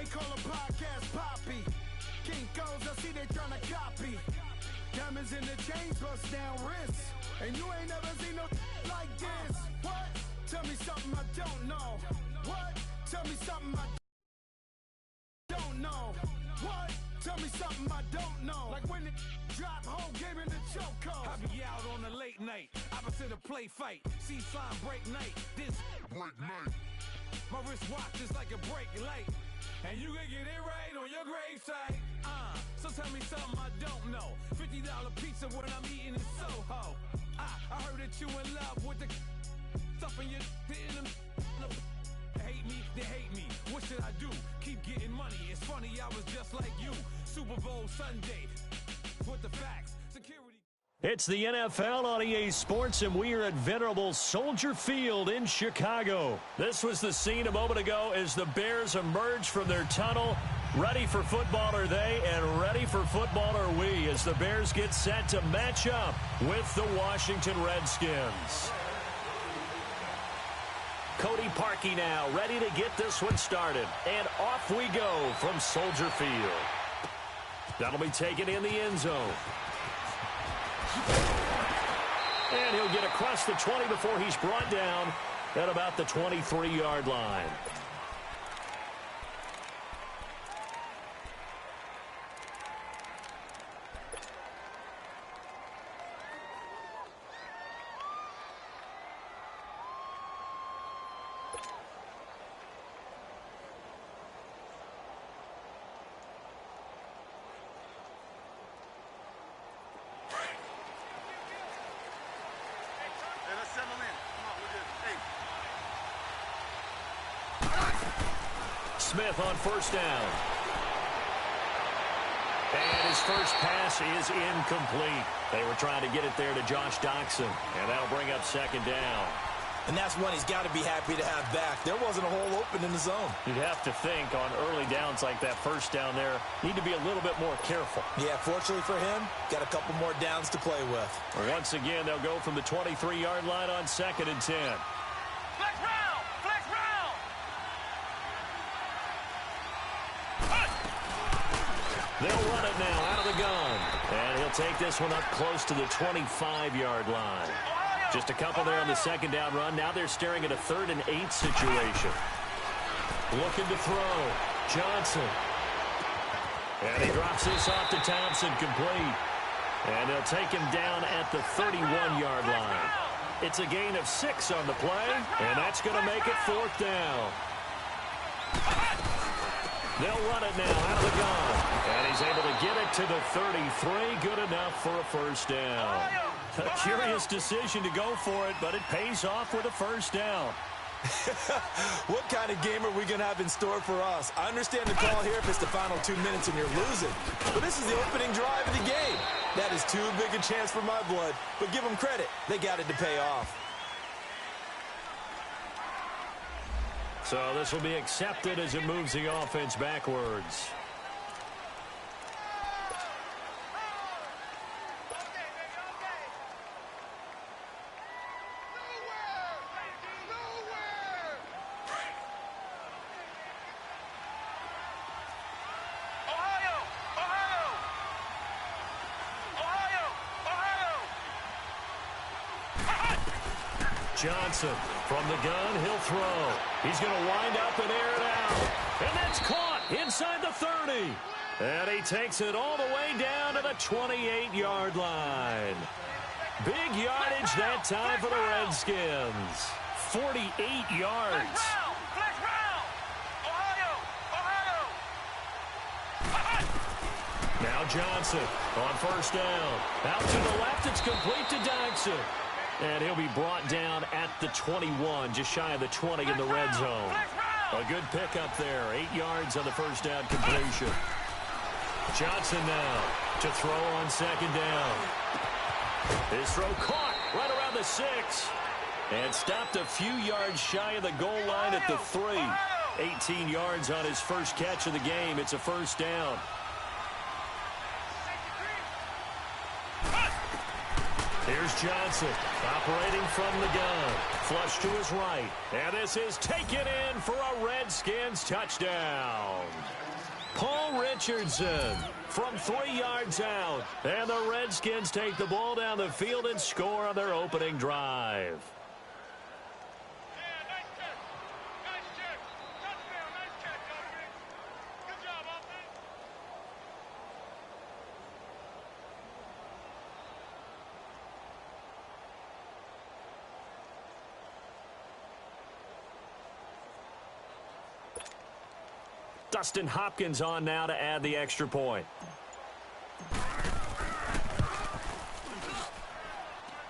They call a podcast Poppy. Kinkos, I see they tryna copy. Diamonds in the chains, bust down wrists. And you ain't never seen no like this. What? Tell me something I don't know. What? Tell me something I don't know. What? Tell me something I don't know. Like when it drop, whole game in the chokehold. I be out on a late night, opposite a play fight. See sign break night, this break night. My wristwatch is like a break light. And you can get it right on your gravesite. So tell me something I don't know. $50 pizza when I'm eating in Soho. I heard that you in love with the stuff in your in them. Hate me, they hate me. What should I do? Keep getting money. It's funny, I was just like you. Super Bowl Sunday. With the facts. Security. It's the NFL on EA Sports, and we are at venerable Soldier Field in Chicago. This was the scene a moment ago as the Bears emerged from their tunnel. Ready for football are they, and ready for football are we, as the Bears get set to match up with the Washington Redskins. Cody Parkey now, ready to get this one started. And off we go from Soldier Field. That'll be taken in the end zone. And he'll get across the 20 before he's brought down at about the 23-yard line. Smith on first down. And his first pass is incomplete. They were trying to get it there to Josh Doxson, and that'll bring up second down. And that's one he's got to be happy to have back. There wasn't a hole open in the zone. You'd have to think on early downs like that first down there, need to be a little bit more careful. Yeah, fortunately for him, got a couple more downs to play with. Once again, they'll go from the 23-yard line on 2nd and 10. Flex round! Flex round! They'll run it now out of the gun. And he'll take this one up close to the 25-yard line. Just a couple there on the second down run. Now they're staring at a 3rd and 8 situation. Looking to throw. Johnson. And he drops this off to Thompson, complete. And they'll take him down at the 31-yard line. It's a gain of 6 on the play, and that's going to make it 4th down. They'll run it now out of the gun. And he's able to get it to the 33. Good enough for a first down. A curious decision to go for it, but it pays off with a first down. What kind of game are we going to have in store for us? I understand the call here if it's the final 2 minutes and you're losing. But this is the opening drive of the game. That is too big a chance for my blood. But give them credit. They got it to pay off. So this will be accepted as it moves the offense backwards. Johnson from the gun, he'll throw. He's going to wind up and air it out. And that's caught inside the 30. And he takes it all the way down to the 28-yard line. Big yardage that time for the Redskins. 48 yards. Now Johnson on first down. Out to the left, it's complete to Doxson. And he'll be brought down at the 21, just shy of the 20 in the red zone. A good pickup there, 8 yards on the first down completion. Johnson now to throw on second down. His throw caught right around the 6. And stopped a few yards shy of the goal line at the 3. 18 yards on his first catch of the game. It's a first down. Here's Johnson operating from the gun. Flush to his right. And this is taken in for a Redskins touchdown. Paul Richardson from 3 yards out. And the Redskins take the ball down the field and score on their opening drive. Dustin Hopkins on now to add the extra point.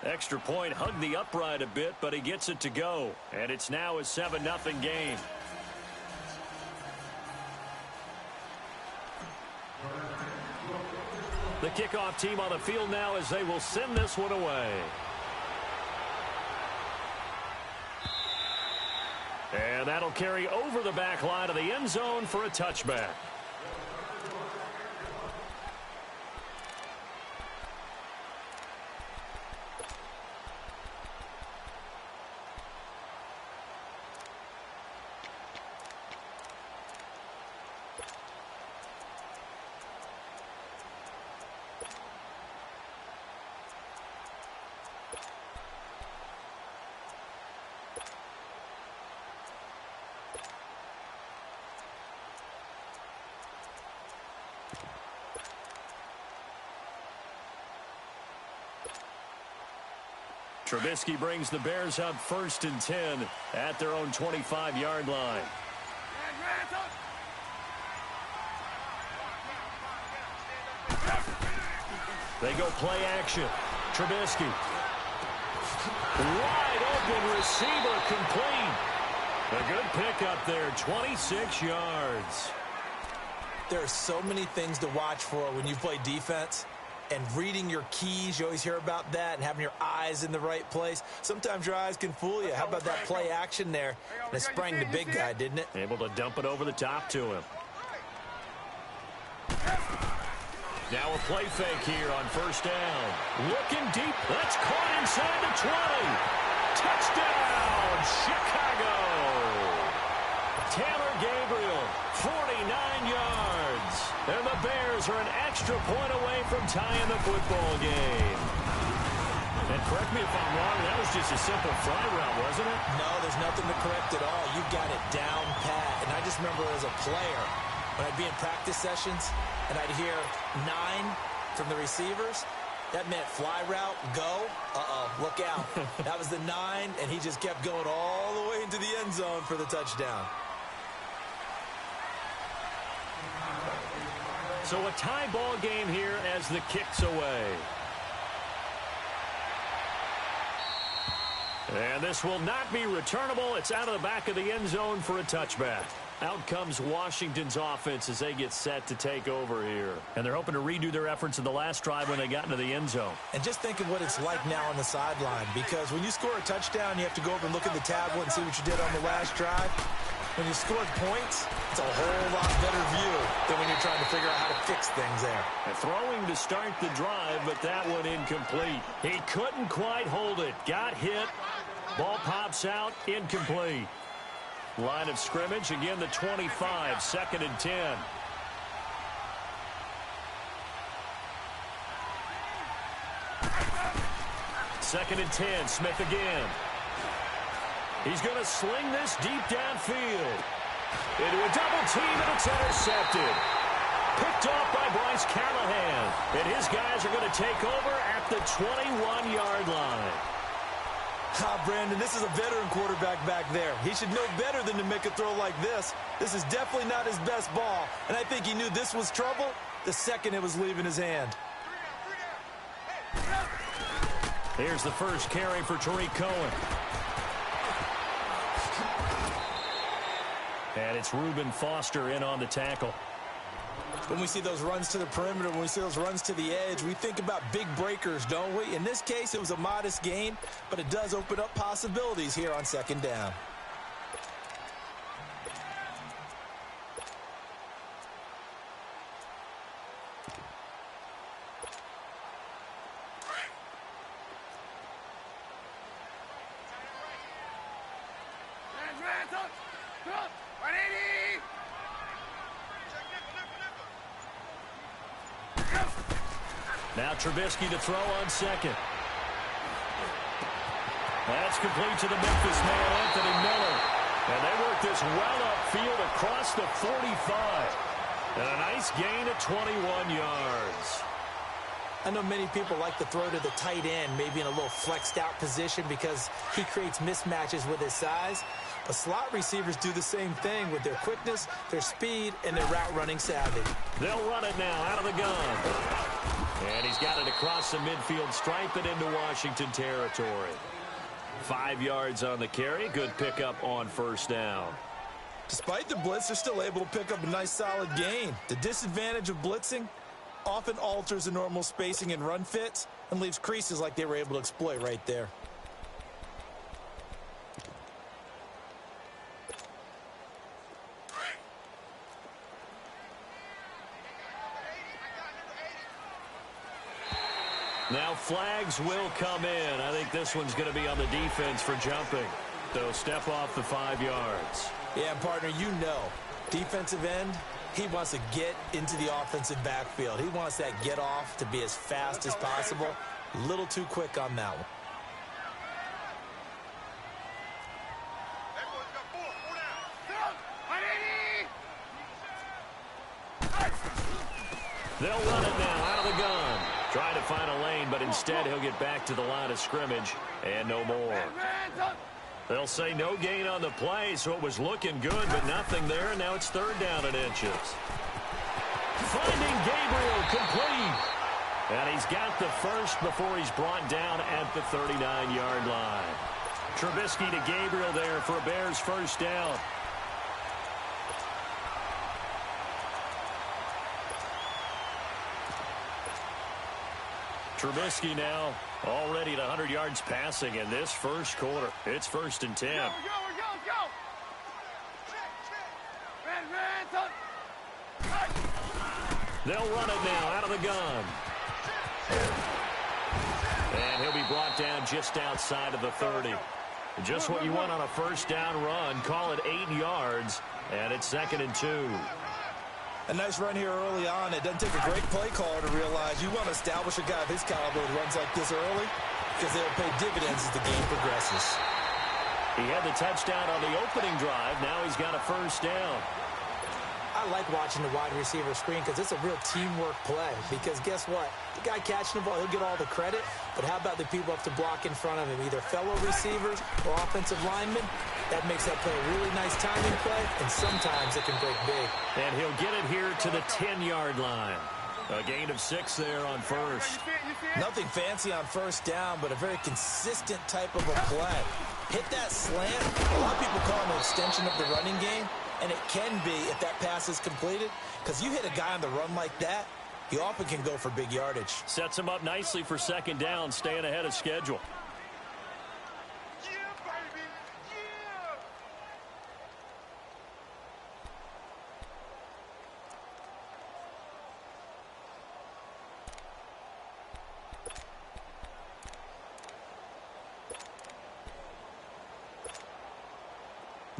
Extra point hugged the upright a bit, but he gets it to go. And it's now a 7-0 game. The kickoff team on the field now as they will send this one away. And that'll carry over the back line of the end zone for a touchback. Trubisky brings the Bears up 1st and 10 at their own 25-yard line. They go play action. Trubisky. Wide open receiver complete. A good pickup there, 26 yards. There are so many things to watch for when you play defense. And reading your keys, you always hear about that, and having your eyes in the right place. Sometimes your eyes can fool you. How about that play action there? And it sprang the big guy, didn't it? Able to dump it over the top to him. Now a play fake here on 1st down. Looking deep. That's caught inside the 20. Touchdown, Chicago. Taylor Gabriel, 49 yards. And the Bears are an extra point away from tying the football game. And correct me if I'm wrong, that was just a simple fly route, wasn't it? No, there's nothing to correct at all. You got it down pat. And I just remember as a player, when I'd be in practice sessions, and I'd hear 9 from the receivers, that meant fly route, go. Uh-oh, look out. That was the 9, and he just kept going all the way into the end zone for the touchdown. So a tie ball game here as the kick's away. And this will not be returnable. It's out of the back of the end zone for a touchback. Out comes Washington's offense as they get set to take over here. And they're hoping to redo their efforts in the last drive when they got into the end zone. And just think of what it's like now on the sideline, because when you score a touchdown, you have to go over and look at the tablet and see what you did on the last drive. When you scored points, it's a whole lot better view than when you're trying to figure out how to fix things there. And throwing to start the drive, but that one incomplete. He couldn't quite hold it. Got hit. Ball pops out. Incomplete. Line of scrimmage, again the 25, 2nd and 10. Second and 10, Smith again. He's going to sling this deep downfield. Into a double team, and it's intercepted. Picked off by Bryce Callahan. And his guys are going to take over at the 21-yard line. Brandon, this is a veteran quarterback back there. He should know better than to make a throw like this. This is definitely not his best ball, and I think he knew this was trouble the second it was leaving his hand. Here's the first carry for Tariq Cohen. And it's Reuben Foster in on the tackle. When we see those runs to the perimeter, when we see those runs to the edge, we think about big breakers, don't we? In this case, it was a modest gain, but it does open up possibilities here on 2nd down. Now Trubisky to throw on second. That's complete to the Memphis man, Anthony Miller. And they work this well upfield across the 45. And a nice gain of 21 yards. I know many people like to throw to the tight end, maybe in a little flexed out position because he creates mismatches with his size. But slot receivers do the same thing with their quickness, their speed, and their route running savvy. They'll run it now out of the gun. And he's got it across the midfield stripe and into Washington territory. 5 yards on the carry. Good pickup on first down. Despite the blitz, they're still able to pick up a nice solid gain. The disadvantage of blitzing often alters the normal spacing and run fits and leaves creases like they were able to exploit right there. Now flags will come in. I think this one's going to be on the defense for jumping. They'll step off the 5 yards. Yeah, partner, you know, defensive end, he wants to get into the offensive backfield. He wants that get off to be as fast as possible. A little too quick on that one. They'll run it now out of the gun. Try to find a lane, but instead he'll get back to the line of scrimmage and no more. They'll say no gain on the play, so it was looking good, but nothing there, and now it's third down and inches. Finding Gabriel complete. And he's got the first before he's brought down at the 39-yard line. Trubisky to Gabriel there for a Bears first down. Trubisky now already at 100 yards passing in this first quarter. It's 1st and 10. Go. They'll run it now out of the gun. And he'll be brought down just outside of the 30. Just what you want on a first down run. Call it 8 yards, and it's 2nd and 2. A nice run here early on. It doesn't take a great play caller to realize you want to establish a guy of his caliber who runs like this early because they'll pay dividends as the game progresses. He had the touchdown on the opening drive. Now he's got a first down. I like watching the wide receiver screen because it's a real teamwork play. Because guess what? The guy catching the ball, he'll get all the credit. But how about the people up to block in front of him, either fellow receivers or offensive linemen? That makes that play a really nice timing play, and sometimes it can break big. And he'll get it here to the 10-yard line. A gain of 6 there on first. Nothing fancy on first down, but a very consistent type of a play. Hit that slant. A lot of people call it an extension of the running game, and it can be if that pass is completed, because you hit a guy on the run like that, he often can go for big yardage. Sets him up nicely for 2nd down, staying ahead of schedule.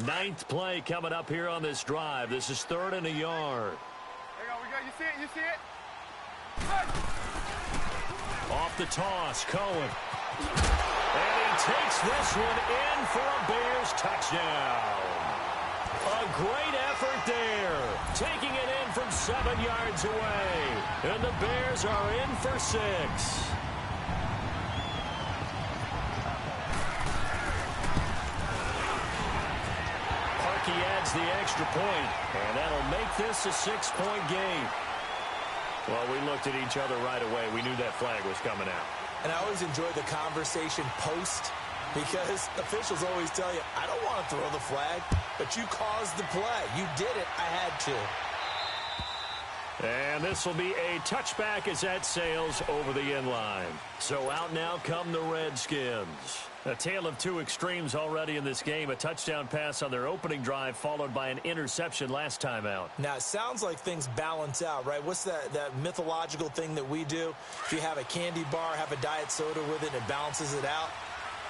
Ninth play coming up here on this drive. This is 3rd and a yard. There we go. You see it? Off the toss, Cohen. And he takes this one in for a Bears touchdown. A great effort there. Taking it in from 7 yards away. And the Bears are in for 6. He adds the extra point, and that'll make this a 6-point game. Well, we looked at each other right away. We knew that flag was coming out. And I always enjoy the conversation post because officials always tell you, I don't want to throw the flag, but you caused the play. You did it. I had to. And this will be a touchback as that sails over the end line. So out now come the Redskins. A tale of two extremes already in this game. A touchdown pass on their opening drive followed by an interception last time out. Now, it sounds like things balance out, right? What's that mythological thing that we do? If you have a candy bar, have a diet soda with it, it balances it out.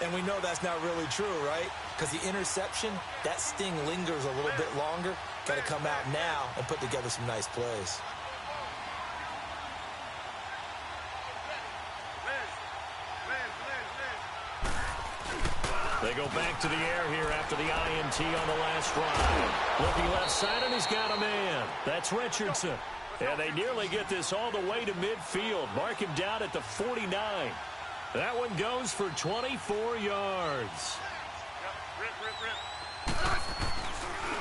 And we know that's not really true, right? Because the interception, that sting lingers a little bit longer. Got to come out now and put together some nice plays. They go back to the air here after the INT on the last drive. Looking left side, and he's got a man. That's Richardson. And they nearly get this all the way to midfield. Mark him down at the 49. That one goes for 24 yards.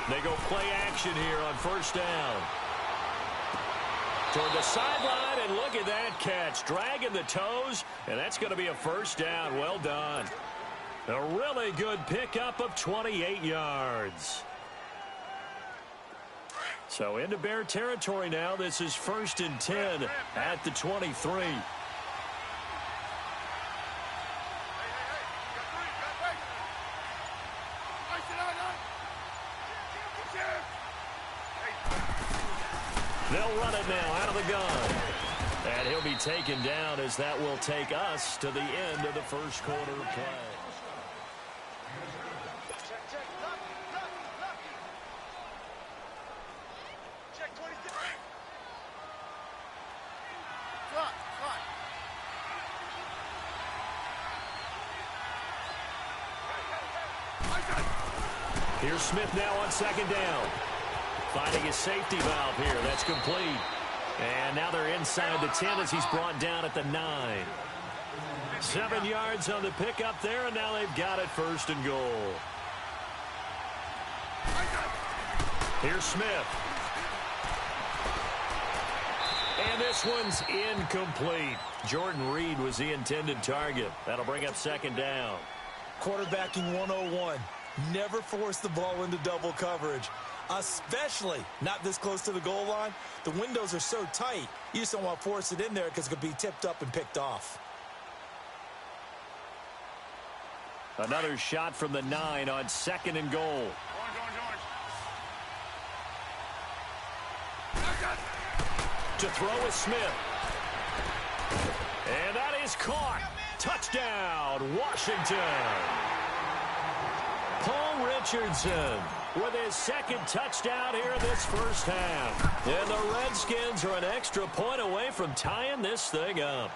They go play action here on first down. Toward the sideline, and look at that catch. Dragging the toes, and that's going to be a first down. Well done. A really good pickup of 28 yards. So into Bear territory now. This is 1st and 10 at the 23. They'll run it now out of the gun. And he'll be taken down as that will take us to the end of the first quarter of play. Here's Smith now on second down. Finding his safety valve here. That's complete. And now they're inside the 10 as he's brought down at the 9. 7 yards on the pickup there, and now they've got it 1st and goal. Here's Smith. And this one's incomplete. Jordan Reed was the intended target. That'll bring up 2nd down. Quarterbacking 101. Never force the ball into double coverage, especially not this close to the goal line. The windows are so tight, you just don't want to force it in there because it could be tipped up and picked off. Another shot from the 9 on 2nd and goal. To throw is Smith. And that is caught. Touchdown, Washington. Paul Richardson with his 2nd touchdown here in this first half. And the Redskins are an extra point away from tying this thing up.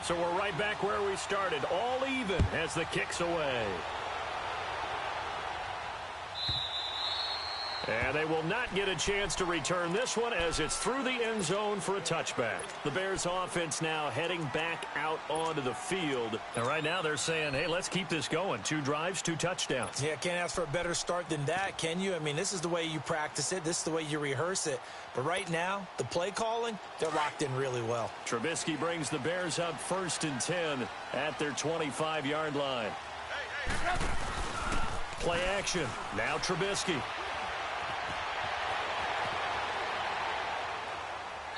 So we're right back where we started, all even as the kick's away. And they will not get a chance to return this one as it's through the end zone for a touchback. The Bears offense now heading back out onto the field. And right now they're saying, hey, let's keep this going. 2 drives, 2 touchdowns. Yeah, can't ask for a better start than that, can you? I mean, this is the way you practice it. This is the way you rehearse it. But right now, the play calling, they're locked in really well. Trubisky brings the Bears up 1st and 10 at their 25-yard line. Play action. Now Trubisky.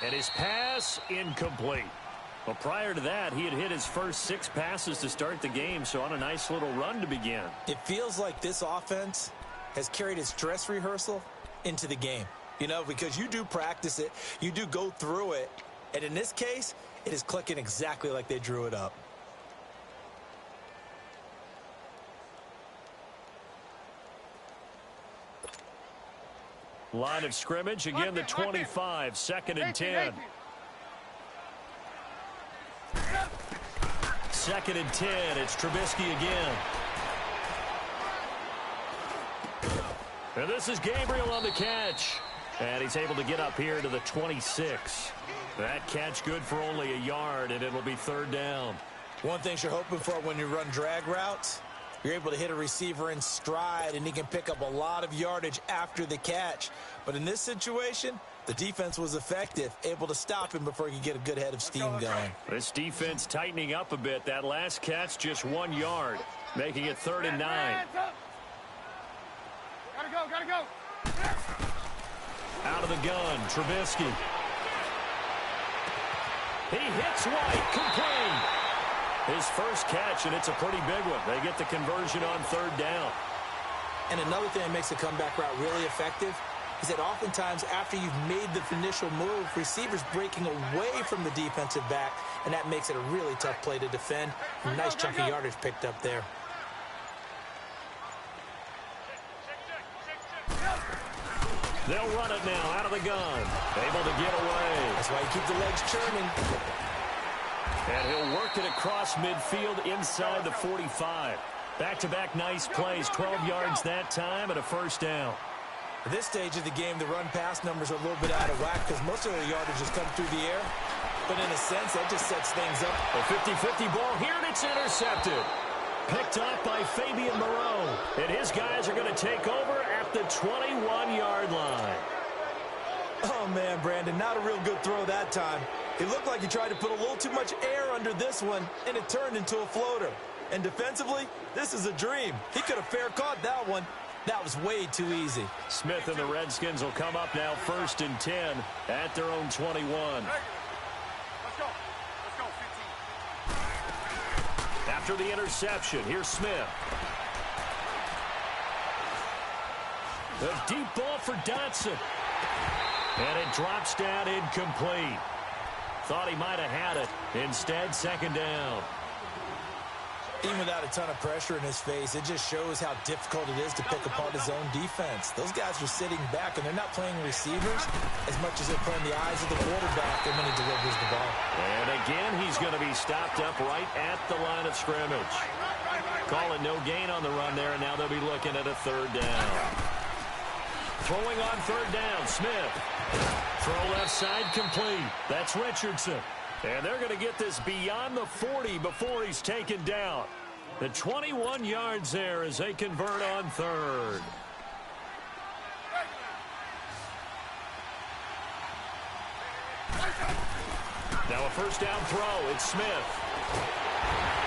And his pass incomplete. Well, prior to that, he had hit his first 6 passes to start the game, so on a nice little run to begin. It feels like this offense has carried its dress rehearsal into the game. You know, because you do practice it, you do go through it, and in this case, it is clicking exactly like they drew it up. Line of scrimmage, again the 25, 2nd and 10. 2nd and 10, it's Trubisky again. And this is Gabriel on the catch. And he's able to get up here to the 26. That catch good for only a yard, and it'll be 3rd down. One thing you're hoping for when you run drag routes, you're able to hit a receiver in stride, and he can pick up a lot of yardage after the catch. But in this situation, the defense was effective, able to stop him before he could get a good head of steam going. This defense tightening up a bit. That last catch, just 1 yard, making it 3rd and 9. Gotta go. Out of the gun, Trubisky. He hits White, complete. His first catch, and it's a pretty big one. They get the conversion on third down. And another thing that makes the comeback route really effective is that oftentimes after you've made the initial move, receivers breaking away from the defensive back, and that makes it a really tough play to defend. A nice chunk of yardage picked up there. They'll run it now out of the gun. Able to get away. That's why you keep the legs churning. And he'll work it across midfield inside the 45. Back-to-back nice plays, 12 yards that time and a first down. At this stage of the game, the run-pass numbers are a little bit out of whack because most of their yardage has come through the air. But in a sense, that just sets things up. A 50-50 ball here, and it's intercepted. Picked up by Fabian Moreau. And his guys are going to take over at the 21-yard line. Oh, man, Brandon, not a real good throw that time. It looked like he tried to put a little too much air under this one, and it turned into a floater. And defensively, this is a dream. He could have fair caught that one. That was way too easy. Smith and the Redskins will come up now 1st and 10 at their own 21. Let's go. Let's go, 15. After the interception, here's Smith. A deep ball for Dotson. And it drops down incomplete. Thought he might have had it. Instead, 2nd down. Even without a ton of pressure in his face, it just shows how difficult it is to pick apart his own defense. Those guys are sitting back, and they're not playing receivers as much as they're playing the eyes of the quarterback when he delivers the ball. And again, he's going to be stopped up right at the line of scrimmage. Call it no gain on the run there, and now they'll be looking at a 3rd down. Throwing on 3rd down, Smith. Throw left side complete. That's Richardson. And they're going to get this beyond the 40 before he's taken down. The 21 yards there as they convert on 3rd. Now a 1st down throw. It's Smith.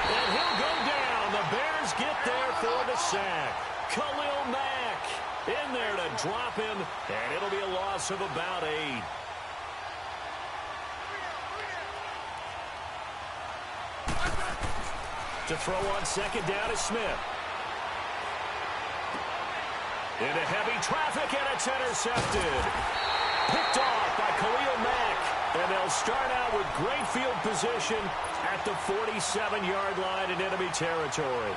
And he'll go down. The Bears get there for the sack. Khalil Mack in there to drop him. And it'll be a loss of about 8. To throw on 2nd down is Smith. Into heavy traffic, and it's intercepted. Picked off by Khalil Mack. And they'll start out with great field position at the 47-yard line in enemy territory.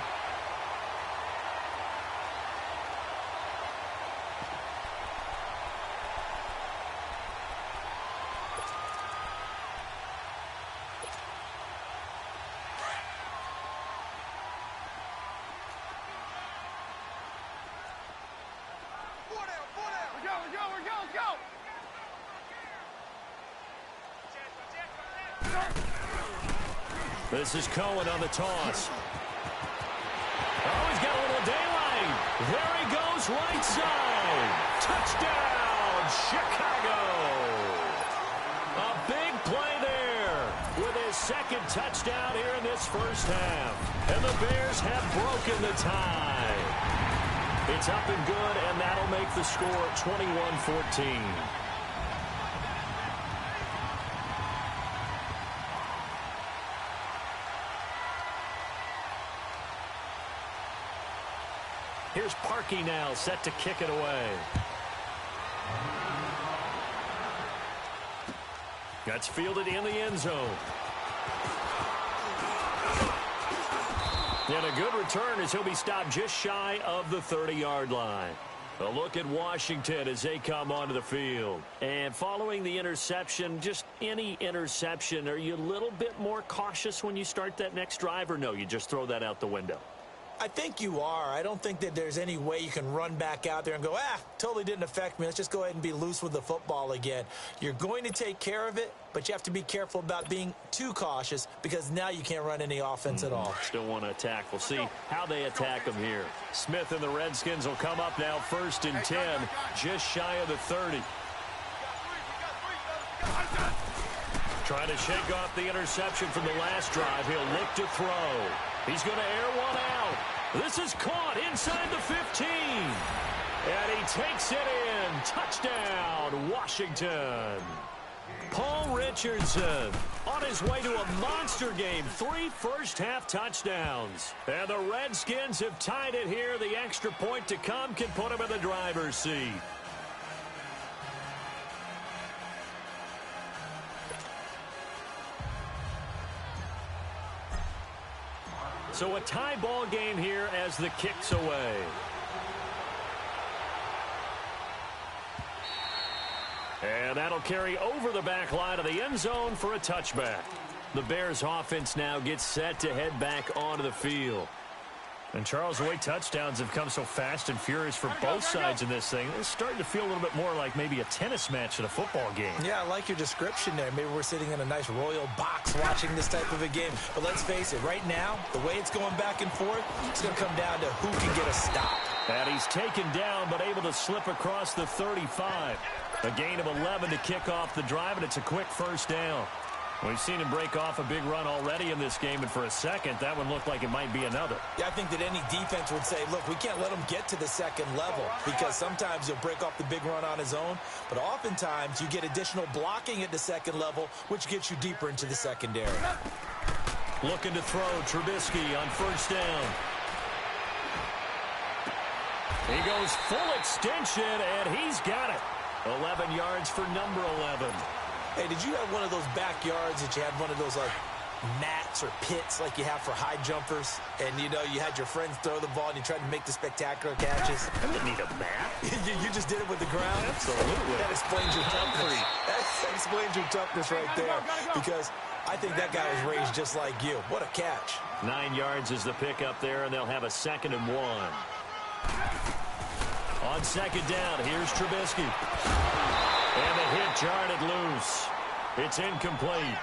This is Cohen on the toss. Oh, he's got a little daylight. There he goes, right side. Touchdown, Chicago. A big play there with his 2nd touchdown here in this 1st half. And the Bears have broken the tie. It's up and good, and that'll make the score 21-14. Here's Parkey now, set to kick it away. That's fielded in the end zone. And a good return as he'll be stopped just shy of the 30-yard line. A look at Washington as they come onto the field. And following the interception, just any interception, are you a little bit more cautious when you start that next drive, or no, you just throw that out the window? I think you are. I don't think that there's any way you can run back out there and go, totally didn't affect me. Let's just go ahead and be loose with the football again. You're going to take care of it, but you have to be careful about being too cautious because now you can't run any offense at all. Still want to attack. We'll see how they attack them here. Smith and the Redskins will come up now 1st and 10, just shy of the 30. Trying to shake off the interception from the last drive. He'll look to throw. He's going to air one out. This is caught inside the 15. And he takes it in. Touchdown, Washington. Paul Richardson on his way to a monster game. 3 first-half touchdowns. And the Redskins have tied it here. The extra point to come can put them in the driver's seat. So a tie ball game here as the kick's away. And that'll carry over the back line of the end zone for a touchback. The Bears offense now gets set to head back onto the field. And Charles, the way touchdowns have come so fast and furious for both sides in this thing, it's starting to feel a little bit more like maybe a tennis match in a football game. Yeah, I like your description there. Maybe we're sitting in a nice royal box watching this type of a game. But let's face it, right now, the way it's going back and forth, it's going to come down to who can get a stop. And he's taken down but able to slip across the 35. A gain of 11 to kick off the drive, and it's a quick first down. We've seen him break off a big run already in this game, and for a second, that one looked like it might be another. Yeah, I think that any defense would say, look, we can't let him get to the second level because sometimes he'll break off the big run on his own, but oftentimes you get additional blocking at the second level, which gets you deeper into the secondary. Looking to throw, Trubisky on first down. He goes full extension, and he's got it. 11 yards for number 11. Hey, did you have one of those backyards that you had one of those like mats or pits like you have for high jumpers? And, you know, you had your friends throw the ball and you tried to make the spectacular catches? I didn't need a mat. you just did it with the ground? Absolutely. That explains your toughness. That explains your toughness right there. Because I think that guy was raised just like you. What a catch. 9 yards is the pickup there, and they'll have a 2nd and 1. On second down, here's Trubisky. And the hit jarred loose. It's incomplete.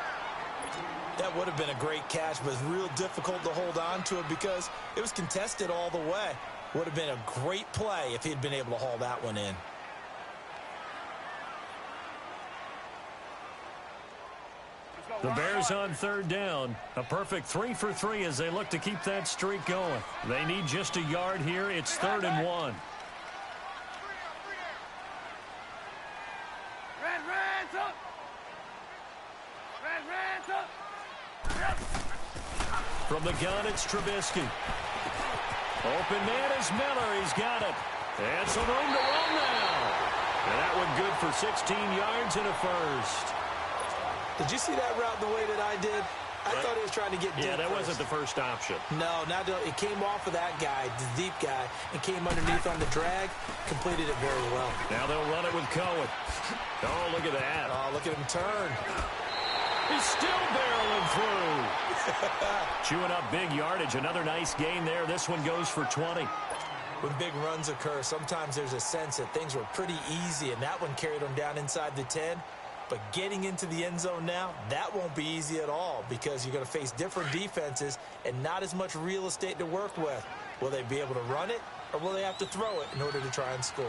That would have been a great catch, but it's real difficult to hold on to it because it was contested all the way. Would have been a great play if he'd been able to haul that one in. The Bears on third down. A perfect 3 for 3 as they look to keep that streak going. They need just a yard here. It's 3rd and 1. From the gun, it's Trubisky. Open man is Miller. He's got it. And some room to run now. And that one good for 16 yards and a first. Did you see that route the way that I did? I thought he was trying to get deep. Yeah, that wasn't the first option. No, it came off of that guy, the deep guy, and came underneath on the drag. Completed it very well. Now they'll run it with Cohen. Oh, look at that. Oh, look at him turn. He's still barreling through. Chewing up big yardage. Another nice gain there. This one goes for 20. When big runs occur, sometimes there's a sense that things were pretty easy, and that one carried them down inside the 10. But getting into the end zone now, that won't be easy at all because you're going to face different defenses and not as much real estate to work with. Will they be able to run it, or will they have to throw it in order to try and score?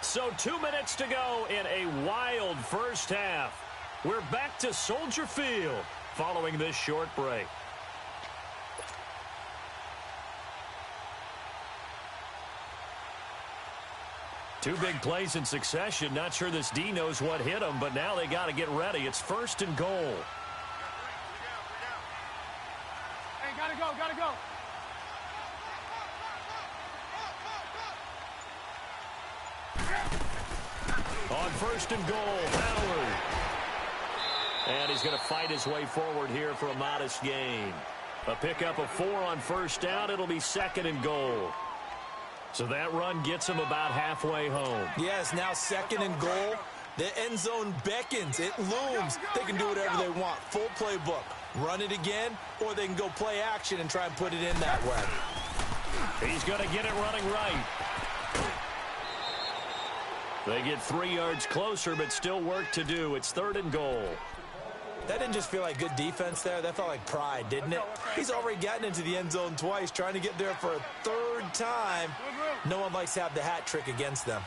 So 2 minutes to go in a wild first half. We're back to Soldier Field following this short break. Two big plays in succession. Not sure this D knows what hit them, but now they got to get ready. It's 1st and goal. Hey, gotta go, gotta go. On 1st and goal, Howard. And he's going to fight his way forward here for a modest gain. A pickup of 4 on first down. It'll be 2nd and goal. So that run gets him about halfway home. Yes, now 2nd and goal. The end zone beckons. It looms. They can do whatever they want. Full playbook. Run it again, or they can go play action and try and put it in that way. He's going to get it running right. They get 3 yards closer, but still work to do. It's 3rd and goal. That didn't just feel like good defense there. That felt like pride, didn't it? He's already gotten into the end zone twice, trying to get there for a 3rd time. No one likes to have the hat trick against them.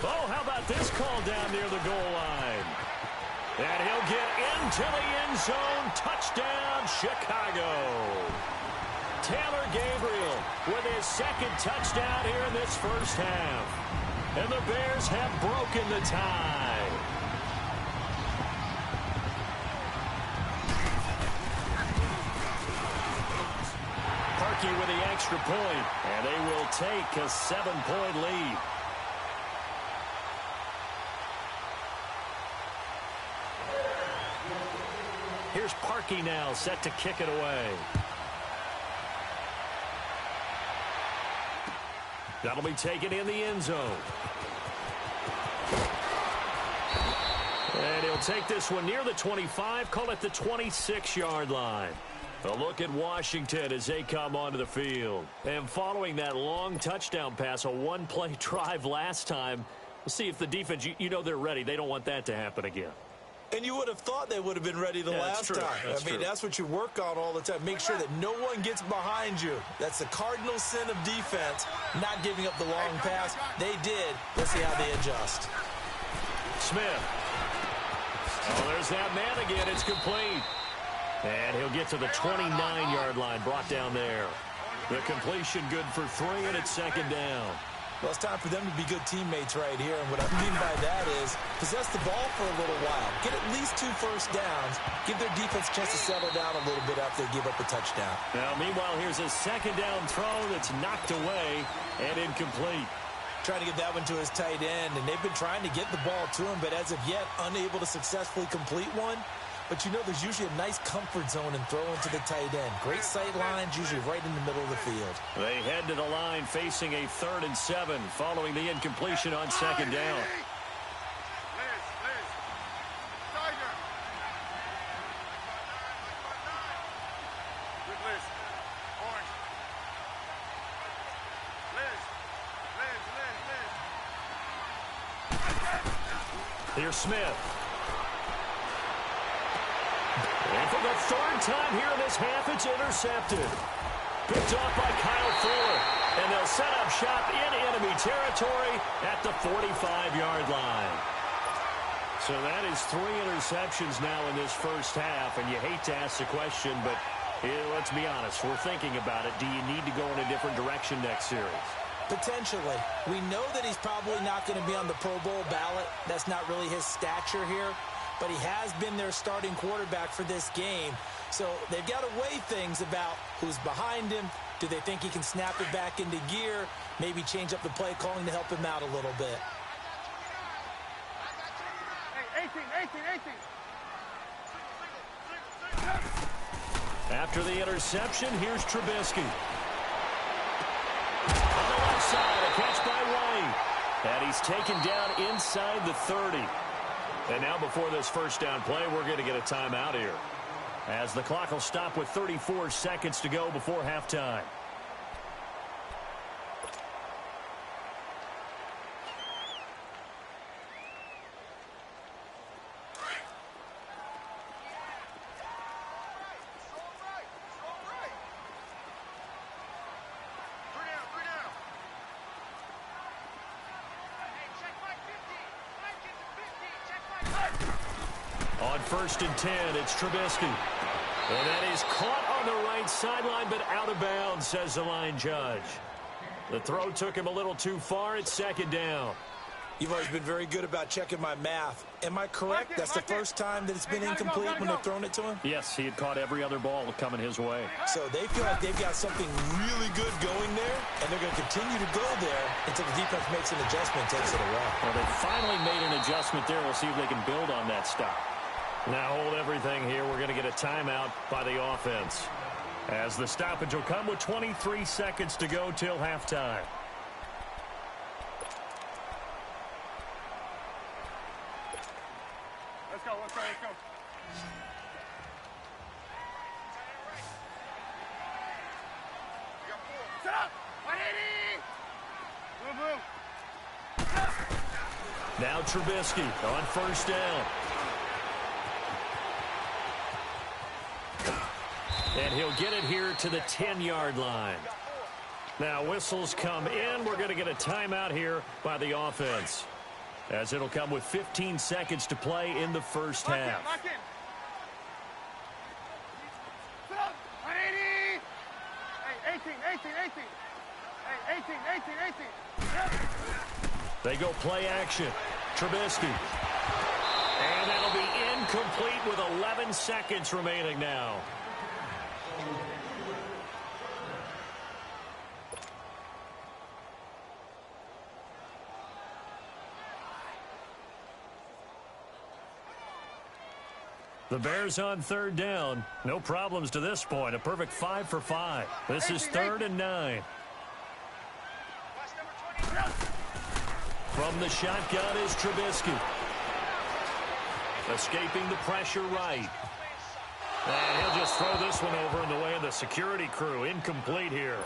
Oh, how about this call down near the goal line? And he'll get into the end zone. Touchdown, Chicago. Taylor Gabriel with his second touchdown here in this first half. And the Bears have broken the tie. Parkey with the extra point, and they will take a 7-point lead. Here's Parkey now, set to kick it away. That'll be taken in the end zone. And he'll take this one near the 25, call it the 26-yard line. A look at Washington as they come onto the field. And following that long touchdown pass, a one-play drive last time, we'll see if the defense, you know they're ready. They don't want that to happen again. And you would have thought they would have been ready the last time. That's what you work on all the time. Make sure that no one gets behind you. That's the cardinal sin of defense, not giving up the long pass. They did. Let's see how they adjust. Smith. Oh, there's that man again. It's complete. And he'll get to the 29-yard line, brought down there. The completion good for 3, and it's second down. Well, it's time for them to be good teammates right here. And what I mean by that is possess the ball for a little while. Get at least 2 first downs. Give their defense a chance to settle down a little bit after they give up a touchdown. Now, meanwhile, here's a second down throw that's knocked away and incomplete. Trying to get that one to his tight end, and they've been trying to get the ball to him, but as of yet, unable to successfully complete one. But you know there's usually a nice comfort zone in throwing to the tight end. Great sight lines, usually right in the middle of the field. They head to the line facing a 3rd and 7 following the incompletion on second down. Here's Smith. And for the 3rd time here in this half, it's intercepted. Picked off by Kyle Fuller. And they'll set up shop in enemy territory at the 45-yard line. So that is 3 interceptions now in this first half. And you hate to ask the question, but let's be honest. We're thinking about it. Do you need to go in a different direction next series? Potentially. We know that he's probably not going to be on the Pro Bowl ballot. That's not really his stature here. But he has been their starting quarterback for this game. So they've got to weigh things about who's behind him. Do they think he can snap it back into gear? Maybe change up the play calling to help him out a little bit. Hey, 18. After the interception, here's Trubisky. On the left side, a catch by White. And he's taken down inside the 30. And now before this first down play, we're going to get a timeout here, as the clock will stop with 34 seconds to go before halftime. On 1st and 10, it's Trubisky. And that is caught on the right sideline, but out of bounds, says the line judge. The throw took him a little too far. It's second down. You've always been very good about checking my math. Am I correct? That's the first time that it's been incomplete when they've thrown it to him? Yes, he had caught every other ball coming his way. So they feel like they've got something really good going there, and they're going to continue to go there until the defense makes an adjustment and takes it away. Well, they finally made an adjustment there. We'll see if they can build on that stop. Now hold everything here. We're going to get a timeout by the offense, as the stoppage will come with 23 seconds to go till halftime. Let's go. Set up! 180! Move. Now Trubisky on 1st down. And he'll get it here to the 10-yard line. Now whistles come in. We're going to get a timeout here by the offense. as it'll come with 15 seconds to play in the first half. Lock in. Sit up. 180. Hey, 18. Hey, 18. They go play action. Trubisky. And that'll be incomplete with 11 seconds remaining now. The Bears on third down. No problems to this point. A perfect 5 for 5. This is 3rd and 9. From the shotgun is Trubisky. Escaping the pressure right. And he'll just throw this one over in the way of the security crew. Incomplete here.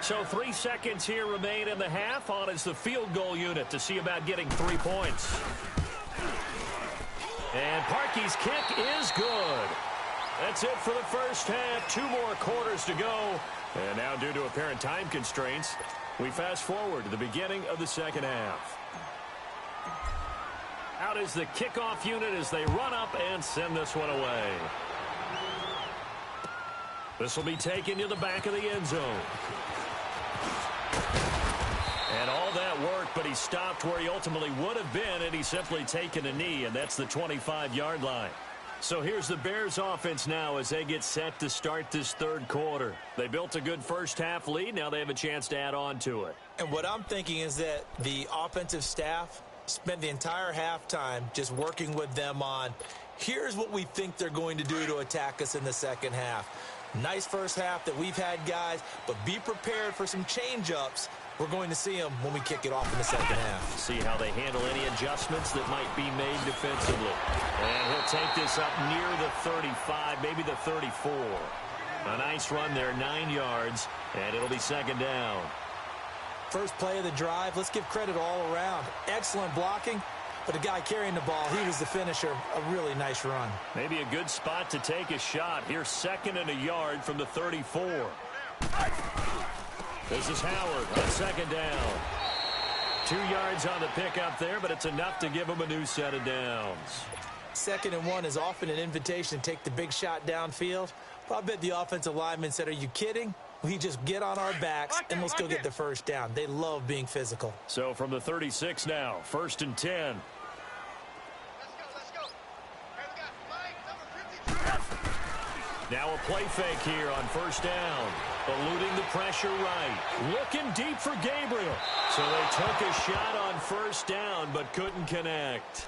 So 3 seconds here remain in the half. On is the field goal unit to see about getting 3 points. And Parkey's kick is good. That's it for the first half. 2 more quarters to go. And now, due to apparent time constraints, we fast forward to the beginning of the second half. Out is the kickoff unit as they run up and send this one away. This will be taken to the back of the end zone. And all that work, but he stopped where he ultimately would have been, and he's simply taken a knee, and that's the 25-yard line. So here's the Bears offense now as they get set to start this third quarter. They built a good first half lead. Now they have a chance to add on to it. And what I'm thinking is that the offensive staff spent the entire halftime just working with them on, here's what we think they're going to do to attack us in the second half. Nice first half that we've had, guys, but be prepared for some change-ups. We're going to see them when we kick it off in the second half. See how they handle any adjustments that might be made defensively. And he'll take this up near the 35, maybe the 34. A nice run there, 9 yards, and it'll be second down. First play of the drive, let's give credit all around. Excellent blocking, but the guy carrying the ball, he was the finisher. A really nice run. Maybe a good spot to take a shot. Here's 2nd and a yard from the 34. This is Howard on second down. 2 yards on the pickup there, but it's enough to give him a new set of downs. 2nd and 1 is often an invitation to take the big shot downfield. But I bet the offensive lineman said, are you kidding? We just get on our backs and let's go get the first down. They love being physical. So from the 36 now, 1st and 10. Let's go. Hey, we got flag number 52. Now a play fake here on first down. Eluding the pressure right. Looking deep for Gabriel. So they took a shot on first down but couldn't connect.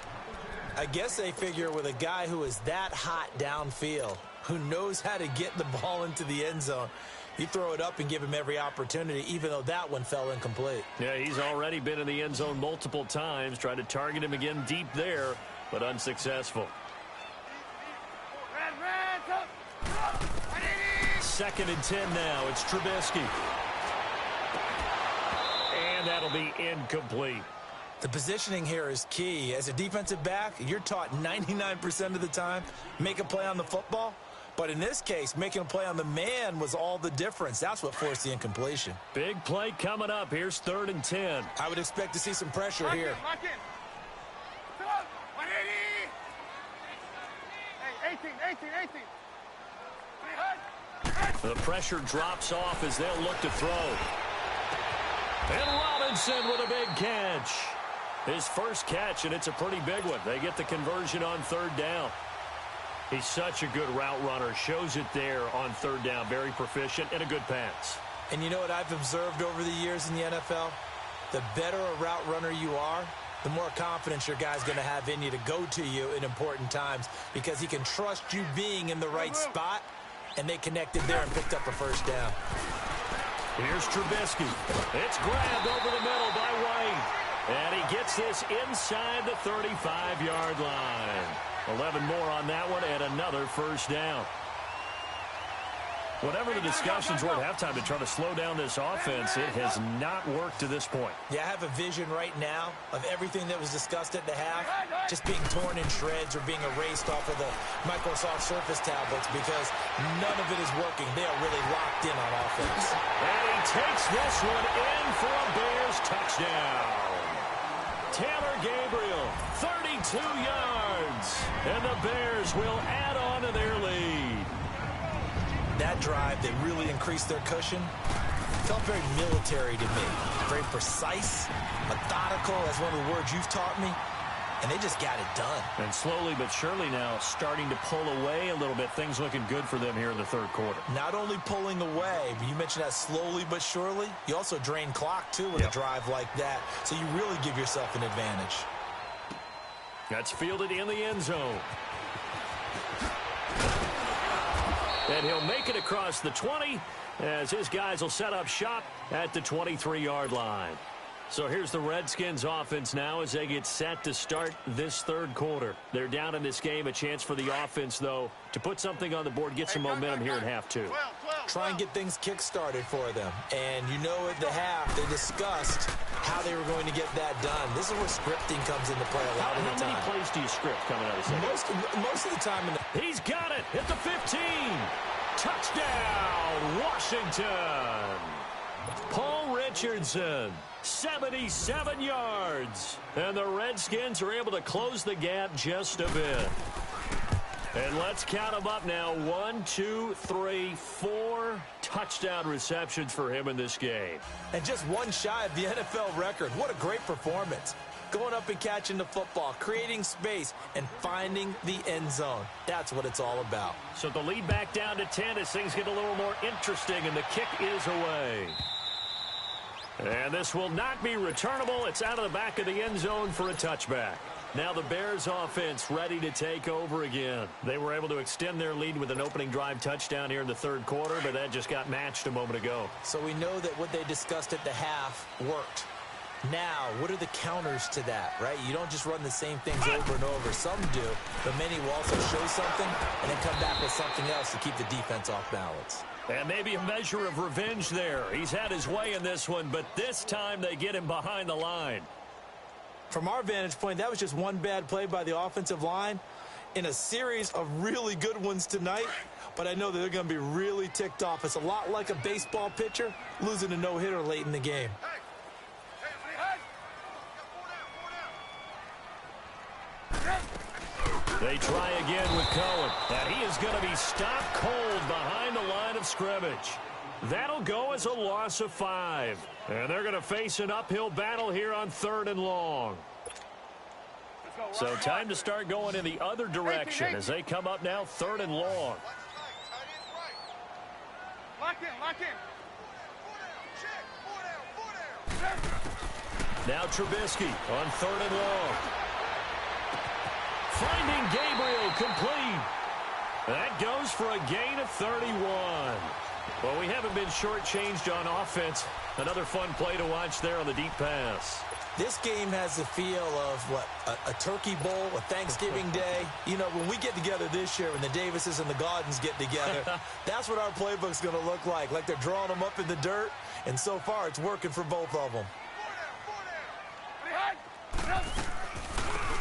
I guess they figure with a guy who is that hot downfield, who knows how to get the ball into the end zone, you throw it up and give him every opportunity, even though that one fell incomplete. Yeah, he's already been in the end zone multiple times. Tried to target him again deep there, but unsuccessful. Red, up. 2nd and 10 now. It's Trubisky. And that'll be incomplete. The positioning here is key. As a defensive back, you're taught 99% of the time, make a play on the football. But in this case, making a play on the man was all the difference. That's what forced the incompletion. Big play coming up. Here's 3rd and 10. I would expect to see some pressure here. Lock in. Sit up. 180. Hey, 18. The pressure drops off as they'll look to throw. And Robinson with a big catch. His first catch, and it's a pretty big one. They get the conversion on 3rd down. He's such a good route runner. Shows it there on 3rd down. Very proficient and a good pass. And you know what I've observed over the years in the NFL? The better a route runner you are, the more confidence your guy's going to have in you to go to you in important times because he can trust you being in the right spot, and they connected there and picked up a first down. Here's Trubisky. It's grabbed over the middle by White. And he gets this inside the 35-yard line. 11 more on that one and another first down. Whatever the discussions were at halftime to try to slow down this offense, it has not worked to this point. Yeah, I have a vision right now of everything that was discussed at the half just being torn in shreds or being erased off of the Microsoft Surface tablets because none of it is working. They are really locked in on offense. And he takes this one in for a Bears touchdown. Taylor Gabriel, 32 yards. And the Bears will add on to their lead. That drive that really increased their cushion felt very military to me. Very precise, methodical, that's one of the words you've taught me. And they just got it done. And slowly but surely now starting to pull away a little bit. Things looking good for them here in the third quarter. Not only pulling away, but you mentioned that slowly but surely. You also drain clock, too, with a drive like that. So you really give yourself an advantage. That's fielded in the end zone. And he'll make it across the 20 as his guys will set up shop at the 23-yard line. So here's the Redskins offense now as they get set to start this third quarter. They're down in this game. A chance for the offense, though, to put something on the board, get some momentum here in half two. Try and get things kick-started for them. And you know at the half they discussed how they were going to get that done. This is where scripting comes into play a lot of the time. How many plays do you script coming out of the second? Most of the time. He's got it at the 15. Touchdown, Washington. Paul Richardson, 77 yards. And the Redskins are able to close the gap just a bit. And let's count them up now. 1, 2, 3, 4 touchdown receptions for him in this game. And just one shy of the NFL record. What a great performance. Going up and catching the football, creating space, and finding the end zone. That's what it's all about. So the lead back down to 10 as things get a little more interesting, and the kick is away. And this will not be returnable. It's out of the back of the end zone for a touchback. Now the Bears offense ready to take over again. They were able to extend their lead with an opening drive touchdown here in the third quarter, but that just got matched a moment ago. So we know that what they discussed at the half worked. Now, what are the counters to that, right? You don't just run the same things over and over. Some do, but many will also show something and then come back with something else to keep the defense off balance. And maybe a measure of revenge there. He's had his way in this one, but this time they get him behind the line. From our vantage point, that was just one bad play by the offensive line in a series of really good ones tonight, but I know that they're going to be really ticked off. It's a lot like a baseball pitcher losing a no-hitter late in the game. They try again with Cohen, and he is going to be stopped cold behind the line of scrimmage. That'll go as a loss of 5. And they're going to face an uphill battle here on 3rd and long. So time to start going in the other direction as they come up now 3rd and long. Lock in. Now Trubisky on 3rd and long. Finding Gabriel complete. That goes for a gain of 31. Well, we haven't been shortchanged on offense. Another fun play to watch there on the deep pass. This game has the feel of, a turkey bowl, a Thanksgiving day. You know, when we get together this year, when the Davises and the Gaudens get together, that's what our playbook's going to look like they're drawing them up in the dirt, and so far it's working for both of them.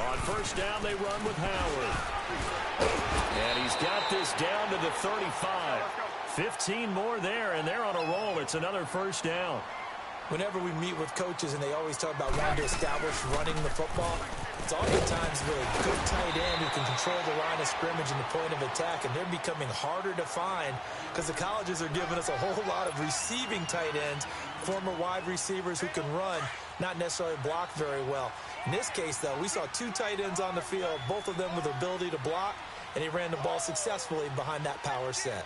On first down, they run with Howard. And he's got this down to the 35. 15 more there, and they're on a roll. It's another first down. Whenever we meet with coaches and they always talk about wanting to establish running the football, it's oftentimes with a good tight end who can control the line of scrimmage and the point of attack, and they're becoming harder to find because the colleges are giving us a whole lot of receiving tight ends, former wide receivers who can run, not necessarily block very well. In this case, though, we saw 2 tight ends on the field, both of them with the ability to block, and he ran the ball successfully behind that power set.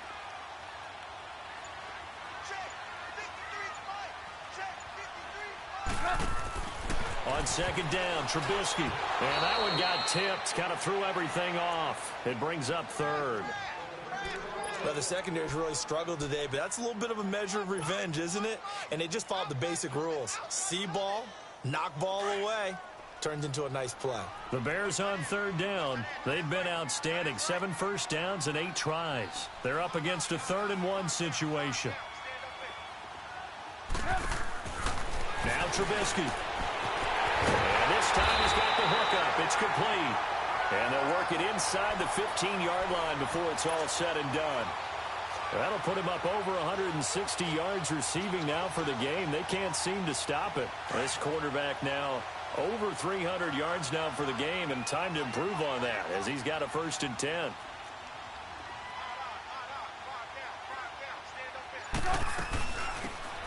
On second down, Trubisky. And that one got tipped, kind of threw everything off. It brings up 3rd. Well, the secondary's really struggled today, but that's a little bit of a measure of revenge, isn't it? And they just followed the basic rules. See ball, knock ball away. Turned into a nice play. The Bears on 3rd down. They've been outstanding. 7 first downs and 8 tries. They're up against a 3rd and 1 situation. Now Trubisky. And this time he's got the hook up. It's complete. And they'll work it inside the 15-yard line before it's all said and done. That'll put him up over 160 yards receiving now for the game. They can't seem to stop it. This quarterback now Over 300 yards now for the game, and time to improve on that as he's got a 1st and 10.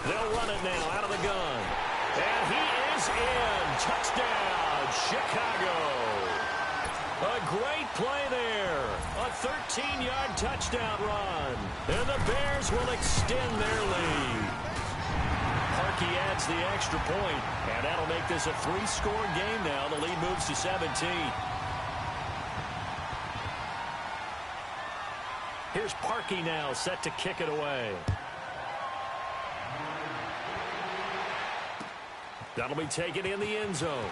They'll run it now out of the gun. And he is in. Touchdown, Chicago. A great play there. A 13-yard touchdown run. And the Bears will extend their lead. Parkey adds the extra point, and that'll make this a 3-score game now. The lead moves to 17. Here's Parkey now, set to kick it away. That'll be taken in the end zone.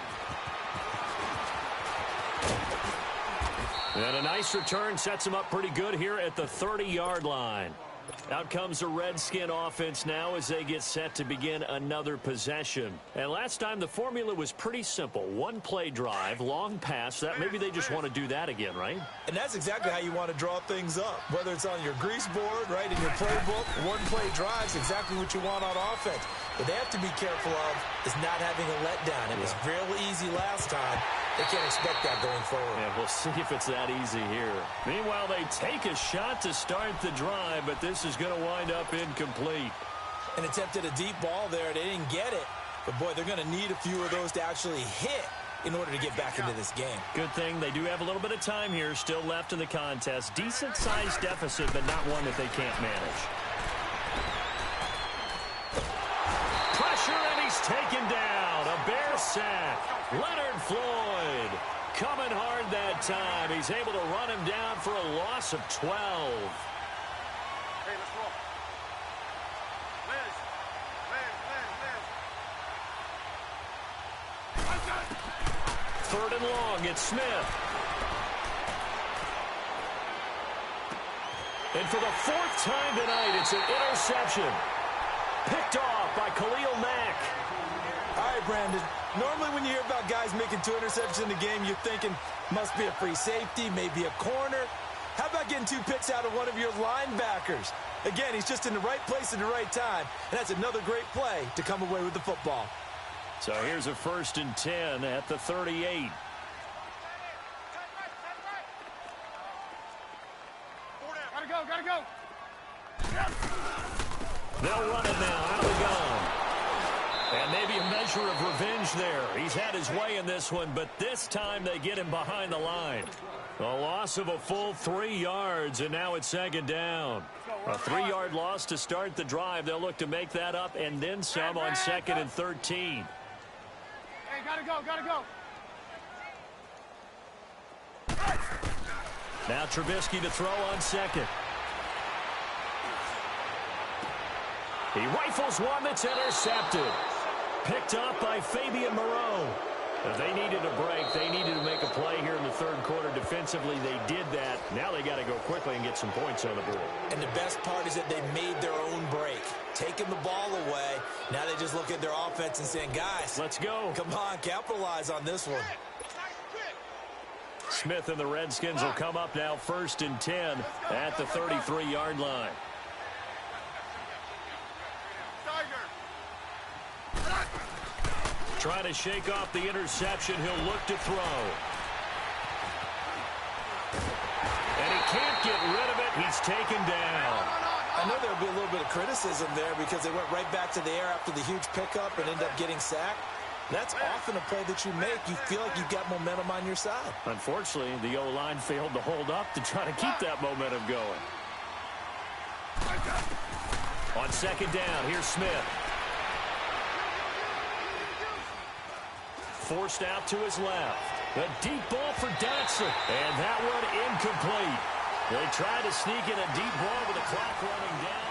And a nice return sets him up pretty good here at the 30-yard line. Out comes the Redskin offense now as they get set to begin another possession. And last time the formula was pretty simple. 1-play drive, long pass. That maybe they just want to do that again, right? And that's exactly how you want to draw things up. Whether it's on your grease board, right, in your playbook, 1-play drive is exactly what you want on offense. What they have to be careful of is not having a letdown. It was real easy last time. They can't expect that going forward. Yeah, we'll see if it's that easy here. Meanwhile, they take a shot to start the drive, but this is going to wind up incomplete. And attempted a deep ball there. They didn't get it. But, boy, they're going to need a few of those to actually hit in order to get back into this game. Good thing they do have a little bit of time here still left in the contest. Decent-sized deficit, but not one that they can't manage. Pressure, and he's taken down. A Bear sack. Leonard Floyd coming hard that time. He's able to run him down for a loss of 12. Hey, let's roll. Liz. Third and long, it's Smith. And for the 4th time tonight, it's an interception. Picked off by Khalil Mack. All right, Brandon. Normally when you hear about guys making 2 interceptions in the game, you're thinking must be a free safety, maybe a corner. How about getting 2 picks out of one of your linebackers? Again, he's just in the right place at the right time, and that's another great play to come away with the football. So here's a 1st and 10 at the 38. Gotta go. They'll run it now out of the gun. And maybe a measure of revenge there. He's had his way in this one, but this time they get him behind the line. A loss of a full 3 yards, and now it's 2nd down. A 3-yard loss to start the drive. They'll look to make that up and then some on 2nd and 13. Hey, gotta go. Now Trubisky to throw on 2nd. He rifles one that's intercepted. Picked up by Fabian Moreau. They needed a break. They needed to make a play here in the 3rd quarter. Defensively, they did that. Now they got to go quickly and get some points on the board. And the best part is that they made their own break. Taking the ball away. Now they just look at their offense and saying, guys, let's go. Come on, capitalize on this one. Smith and the Redskins will come up now 1st and 10 at the 33-yard line. Trying to shake off the interception. He'll look to throw. And he can't get rid of it. He's taken down. I know there'll be a little bit of criticism there because they went right back to the air after the huge pickup and ended up getting sacked. That's often a play that you make. You feel like you've got momentum on your side. Unfortunately, the O-line failed to hold up to try to keep that momentum going. On 2nd down, here's Smith. Forced out to his left. A deep ball for Dotson. And that one incomplete. They tried to sneak in a deep ball with the clock running down.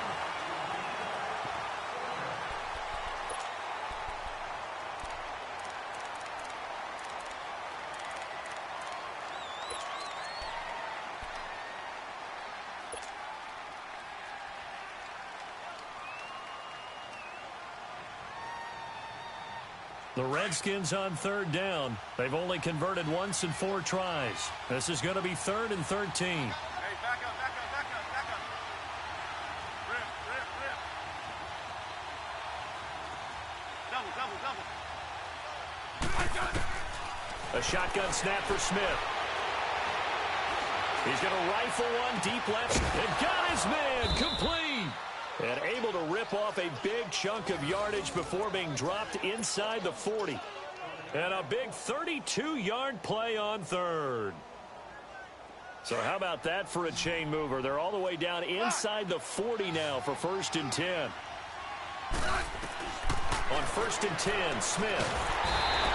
The Redskins on 3rd down. They've only converted once in 4 tries. This is going to be 3rd and 13. Hey, back up. Rip. Double. A shotgun snap for Smith. He's going to rifle one deep left. And got his man complete. And able to rip off a big chunk of yardage before being dropped inside the 40. And a big 32-yard play on third. So how about that for a chain mover? They're all the way down inside the 40 now for 1st and 10. On 1st and 10, Smith.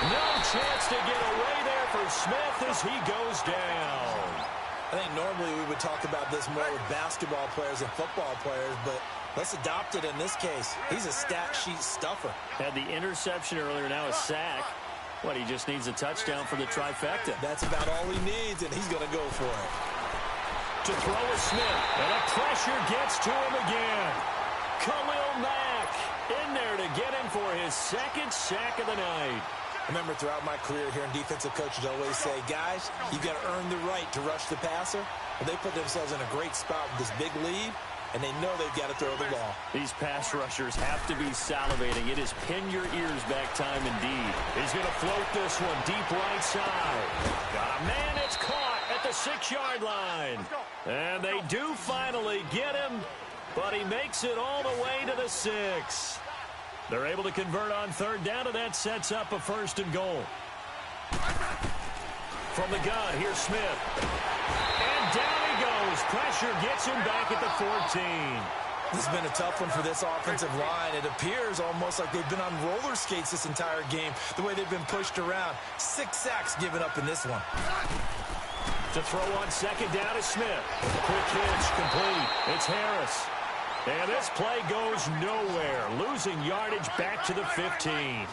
No chance to get away there for Smith as he goes down. I think normally we would talk about this more with basketball players and football players, but let's adopt it in this case. He's a stat sheet stuffer. Had the interception earlier, now a sack. What, he just needs a touchdown for the trifecta. That's about all he needs, and he's going to go for it. To throw a Smith, and a pressure gets to him again. Khalil Mack in there to get him for his 2nd sack of the night. I remember throughout my career here in defensive coaches always say, guys, you got to earn the right to rush the passer. Well, they put themselves in a great spot with this big lead, and they know they've got to throw the ball. These pass rushers have to be salivating. It is pin your ears back time indeed. He's going to float this one deep right side. Got a man, it's caught at the 6-yard line. And they do finally get him, but he makes it all the way to the 6. They're able to convert on 3rd down, and that sets up a 1st and goal. From the gun, here's Smith. And down he goes. Pressure gets him back at the 14. This has been a tough one for this offensive line. It appears almost like they've been on roller skates this entire game, the way they've been pushed around. 6 sacks given up in this one. To throw on 2nd down is Smith. Quick hitch, complete. It's Harris. And this play goes nowhere, losing yardage back to the 15.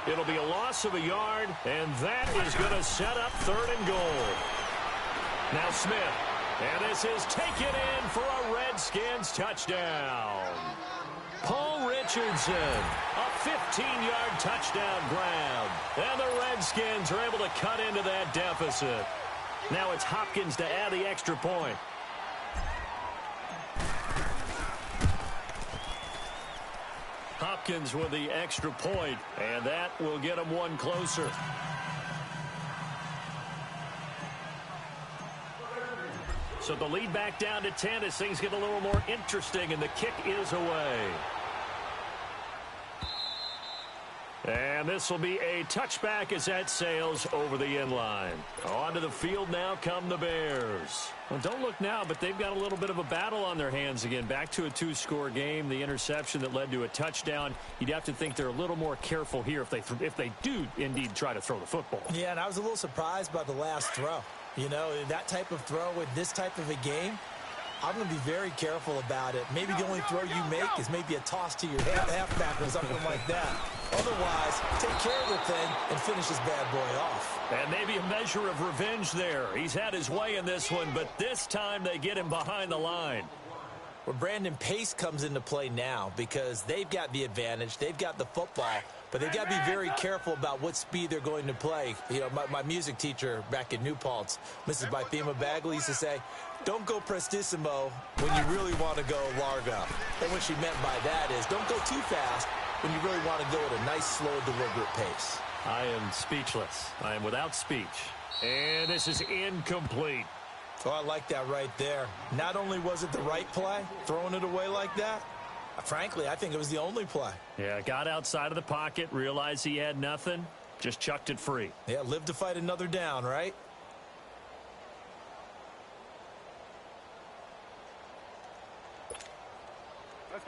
It'll be a loss of a yard, and that is going to set up 3rd and goal. Now Smith, and this is taken in for a Redskins touchdown. Paul Richardson, a 15-yard touchdown grab. And the Redskins are able to cut into that deficit. Now it's Hopkins to add the extra point. Hopkins with the extra point, and that will get him one closer. So the lead back down to 10 as things get a little more interesting, and the kick is away. And this will be a touchback as that sails over the end line. Onto the field now come the Bears. Well, don't look now, but they've got a little bit of a battle on their hands again. Back to a 2-score game. The interception that led to a touchdown. You'd have to think they're a little more careful here if they do indeed try to throw the football. Yeah, and I was a little surprised by the last throw. You know, that type of throw in this type of a game, I'm going to be very careful about it. Maybe the only throw you make is maybe a toss to your halfback or something like that. Otherwise, take care of the thing and finish this bad boy off. And maybe a measure of revenge there. He's had his way in this one, but this time they get him behind the line. Where Brandon Pace comes into play now because they've got the advantage. They've got the football, but they've got to be very careful about what speed they're going to play. You know, my music teacher back in New Paltz, Mrs. Bythema Bagley, used to say, don't go prestissimo when you really want to go largo. And what she meant by that is don't go too fast when you really want to go at a nice, slow, deliberate pace. I am speechless. I am without speech. And this is incomplete. Oh, I like that right there. Not only was it the right play, throwing it away like that, frankly, I think it was the only play. Yeah, got outside of the pocket, realized he had nothing, just chucked it free. Yeah, live to fight another down, right?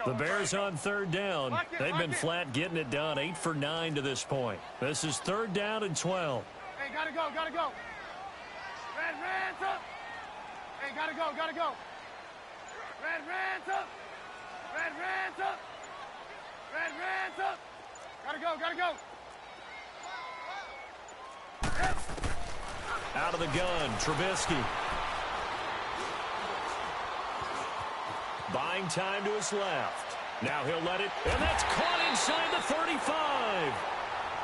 The Bears on 3rd down. They've been flat getting it done, 8 for 9 to this point. This is 3rd down and 12. Hey, gotta go, gotta go. Red, hands up. Hey, gotta go, gotta go. Red, hands up. Red, hands up. Red, hands up. Gotta go, gotta go. Out of the gun, Trubisky. Buying time to his left. Now he'll let it, and that's caught inside the 35.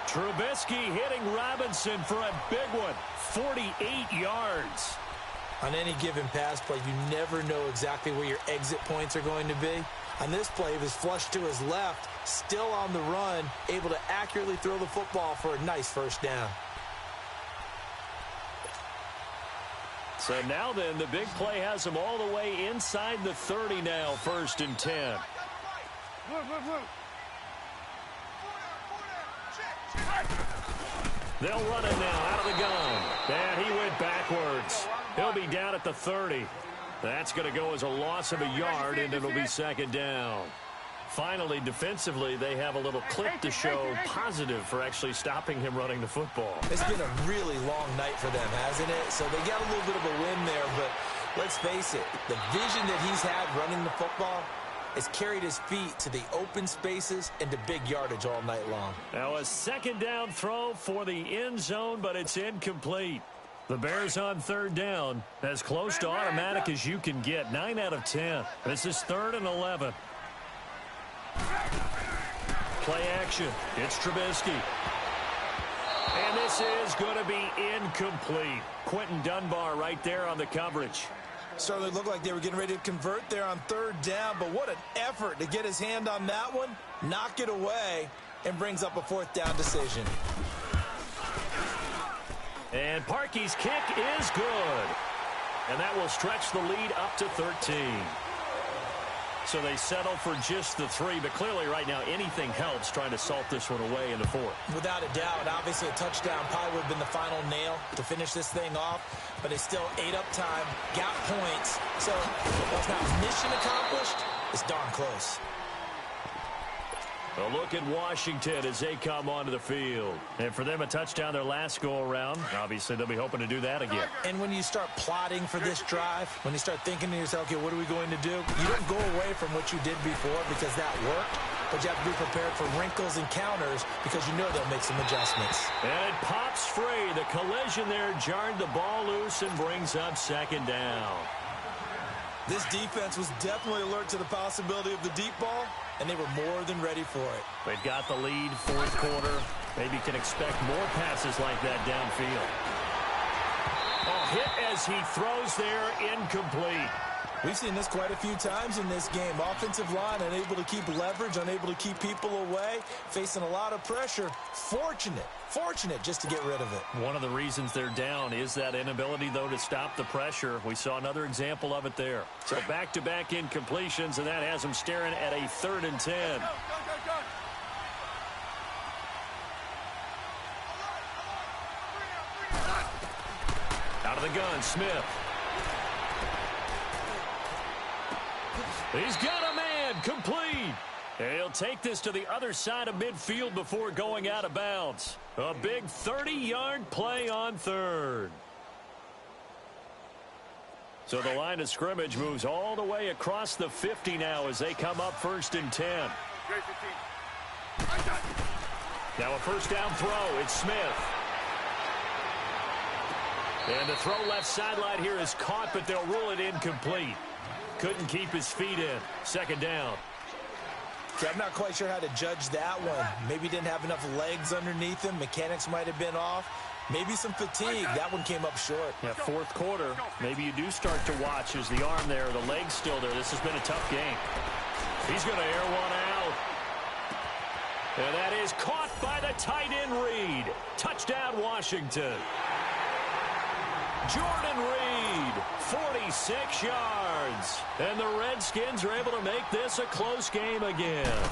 Trubisky hitting Robinson for a big one, 48 yards. On any given pass play, you never know exactly where your exit points are going to be. On this play, he was flushed to his left, still on the run, able to accurately throw the football for a nice first down. So now then, the big play has them all the way inside the 30 now, 1st and 10. They'll run it now out of the gun. And he went backwards. He'll be down at the 30. That's going to go as a loss of a yard, and it'll be 2nd down. Finally, defensively, they have a little clip to show positive for actually stopping him running the football. It's been a really long night for them, hasn't it? So they got a little bit of a win there, but let's face it, the vision that he's had running the football has carried his feet to the open spaces and to big yardage all night long. Now a 2nd down throw for the end zone, but it's incomplete. The Bears on 3rd down, as close to automatic as you can get, 9 out of 10. This is 3rd and 11. Play action. It's Trubisky. And this is going to be incomplete. Quentin Dunbar right there on the coverage. Certainly looked like they were getting ready to convert there on 3rd down, but what an effort to get his hand on that one, knock it away, and brings up a 4th down decision. And Parkey's kick is good. And that will stretch the lead up to 13. So they settle for just the 3, but clearly right now anything helps trying to salt this one away in the 4th. Without a doubt, obviously a touchdown probably would have been the final nail to finish this thing off, but they still ate up time, got points. So while it's not mission accomplished, it's darn close. A look at Washington as they come onto the field. And for them, a touchdown their last go-around. Obviously, they'll be hoping to do that again. And when you start plotting for this drive, when you start thinking to yourself, okay, what are we going to do? You don't go away from what you did before because that worked, but you have to be prepared for wrinkles and counters because you know they'll make some adjustments. And it pops free. The collision there jarred the ball loose and brings up 2nd down. This defense was definitely alert to the possibility of the deep ball, and they were more than ready for it. They've got the lead, 4th quarter. Maybe can expect more passes like that downfield. Oh, hit as he throws there, incomplete. We've seen this quite a few times in this game. Offensive line unable to keep leverage, unable to keep people away, facing a lot of pressure. Fortunate just to get rid of it. One of the reasons they're down is that inability, though, to stop the pressure. We saw another example of it there. So back-to-back incompletions, and that has them staring at a 3rd and 10. Out of the gun, Smith. He's got a man, complete. And he'll take this to the other side of midfield before going out of bounds. A big 30-yard play on 3rd. So the line of scrimmage moves all the way across the 50 now as they come up 1st and 10. Now a 1st down throw. It's Smith. And the throw left sideline here is caught, but they'll rule it incomplete. Couldn't keep his feet in. 2nd down. I'm not quite sure how to judge that one. Maybe didn't have enough legs underneath him. Mechanics might have been off. Maybe some fatigue. That one came up short. Yeah, 4th quarter. Maybe you do start to watch as the arm there, the leg's still there. This has been a tough game. He's going to air one out. And that is caught by the tight end Reed. Touchdown, Washington. Jordan Reed, 46 yards. And the Redskins are able to make this a close game again.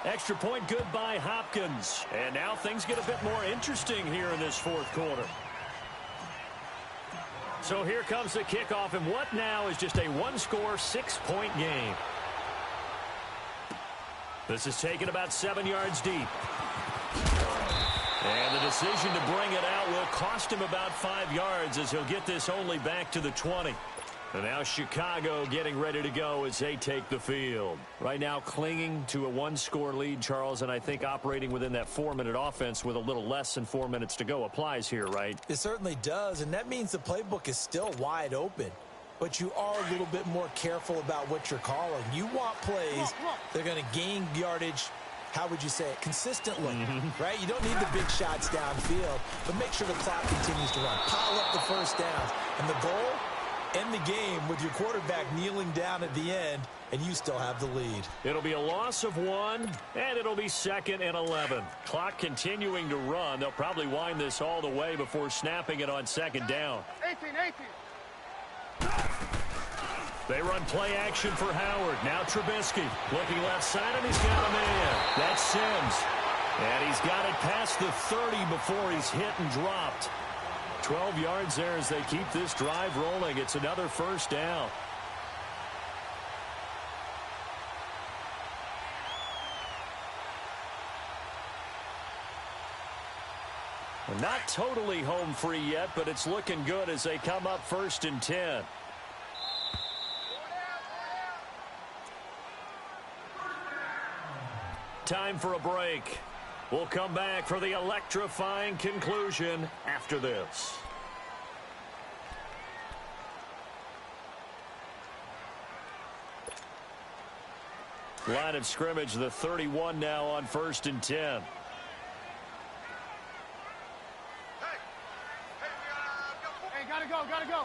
Extra point good by Hopkins. And now things get a bit more interesting here in this 4th quarter. So here comes the kickoff, and what now is just a 1-score, 6-point game. This is taken about 7 yards deep. And the decision to bring it out will cost him about 5 yards as he'll get this only back to the 20. And now Chicago getting ready to go as they take the field. Right now clinging to a 1-score lead, Charles, and I think operating within that 4-minute offense with a little less than 4 minutes to go applies here, right? It certainly does, and that means the playbook is still wide open. But you are a little bit more careful about what you're calling. You want plays that are going to gain yardage, how would you say it, consistently, right? You don't need the big shots downfield, but make sure the clock continues to run. Pile up the 1st downs. And the goal, end the game with your quarterback kneeling down at the end, and you still have the lead. It'll be a loss of 1, and it'll be 2nd and 11. Clock continuing to run. They'll probably wind this all the way before snapping it on 2nd down. 18. They run play action for Howard. Now Trubisky looking left side, and he's got a man. That's Sims. And he's got it past the 30 before he's hit and dropped. 12 yards there as they keep this drive rolling. It's another first down. Not totally home free yet, but it's looking good as they come up 1st and 10. Time for a break. We'll come back for the electrifying conclusion after this. Line of scrimmage, the 31 now on 1st and 10. Gotta go.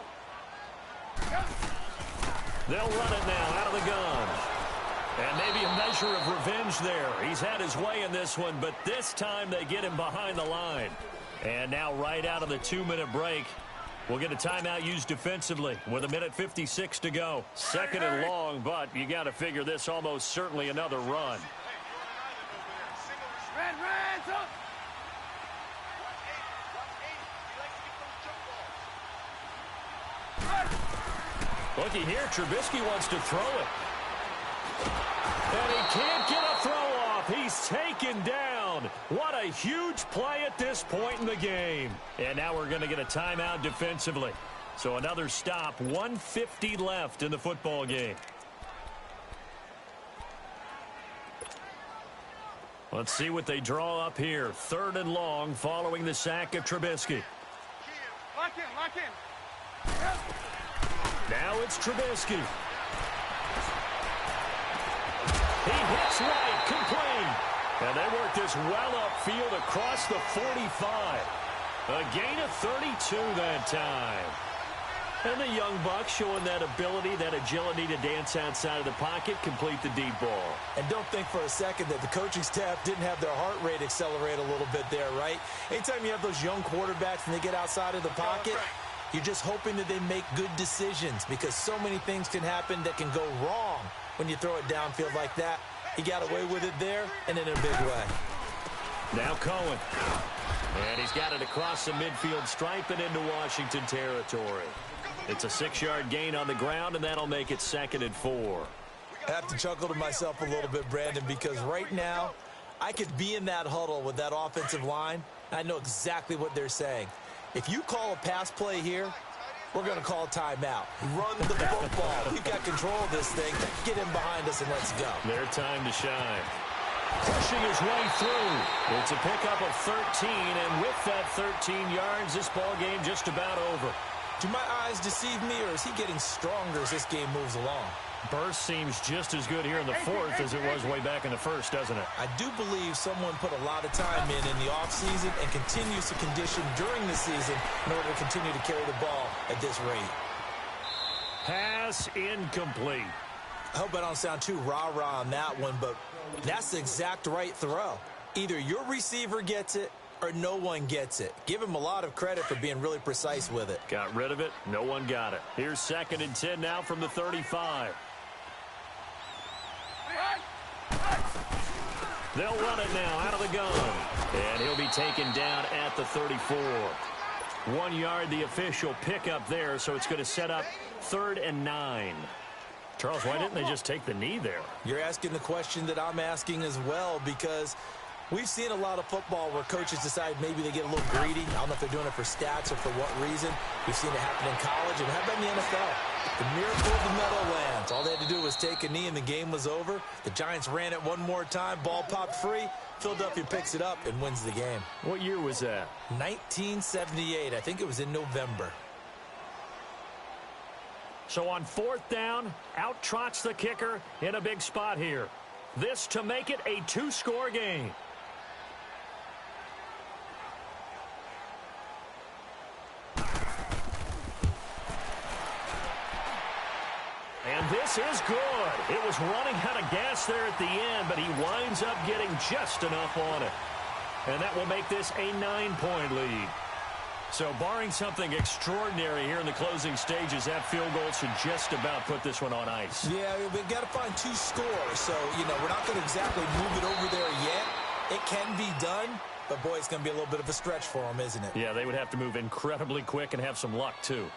They'll run it now out of the gun. And maybe a measure of revenge there. He's had his way in this one, but this time they get him behind the line. And now right out of the 2-minute break, we'll get a timeout used defensively with 1:56 to go. 2nd and long, but you got to figure this almost certainly another run. Red, up. Looky here, Trubisky wants to throw it. And he can't get a throw off. He's taken down. What a huge play at this point in the game. And now we're going to get a timeout defensively. So another stop, 1:50 left in the football game. Let's see what they draw up here. 3rd and long following the sack of Trubisky. Lock in. Yep. Now it's Trubisky. He hits right, complete. And they work this well upfield across the 45. A gain of 32 that time. And the young buck showing that ability, that agility to dance outside of the pocket, complete the deep ball. And don't think for a second that the coaching staff didn't have their heart rate accelerate a little bit there, right? Anytime you have those young quarterbacks and they get outside of the pocket, you're just hoping that they make good decisions because so many things can happen that can go wrong when you throw it downfield like that. He got away with it there and in a big way. Now Cohen. And he's got it across the midfield stripe and into Washington territory. It's a 6-yard gain on the ground, and that'll make it 2nd and 4. I have to chuckle to myself a little bit, Brandon, because right now I could be in that huddle with that offensive line. I know exactly what they're saying. If you call a pass play here, we're going to call a timeout. Run the football. We've got control of this thing. Get him behind us and let's go. Their time to shine. Pushing his way through. It's a pickup of 13, and with that 13 yards, this ball game just about over. Do my eyes deceive me, or is he getting stronger as this game moves along? Burst seems just as good here in the 4th as it was way back in the 1st, doesn't it? I do believe someone put a lot of time in the offseason and continues to condition during the season in order to continue to carry the ball at this rate. Pass incomplete. I hope I don't sound too rah-rah on that one, but that's the exact right throw. Either your receiver gets it or no one gets it. Give him a lot of credit for being really precise with it. Got rid of it. No one got it. Here's 2nd and 10 now from the 35. They'll run it now out of the gun. And he'll be taken down at the 34. 1 yard, the official pickup there, so it's going to set up 3rd and 9. Charles, why didn't they just take the knee there? You're asking the question that I'm asking as well, because we've seen a lot of football where coaches decide maybe they get a little greedy. I don't know if they're doing it for stats or for what reason. We've seen it happen in college, and how about in the NFL? The miracle of the Meadowlands. All they had to do was take a knee, and the game was over. The Giants ran it one more time. Ball popped free. Philadelphia picks it up and wins the game. What year was that? 1978. I think it was in November. So on 4th down, out trots the kicker in a big spot here. This to make it a 2-score game. pass is good. It was running out of gas there at the end, but he winds up getting just enough on it. And that will make this a 9-point lead. So barring something extraordinary here in the closing stages, that field goal should just about put this one on ice. Yeah, we've got to find 2 scores. So, we're not going to exactly move it over there yet. It can be done, but, boy, it's going to be a little bit of a stretch for them, isn't it? Yeah, they would have to move incredibly quick and have some luck, too.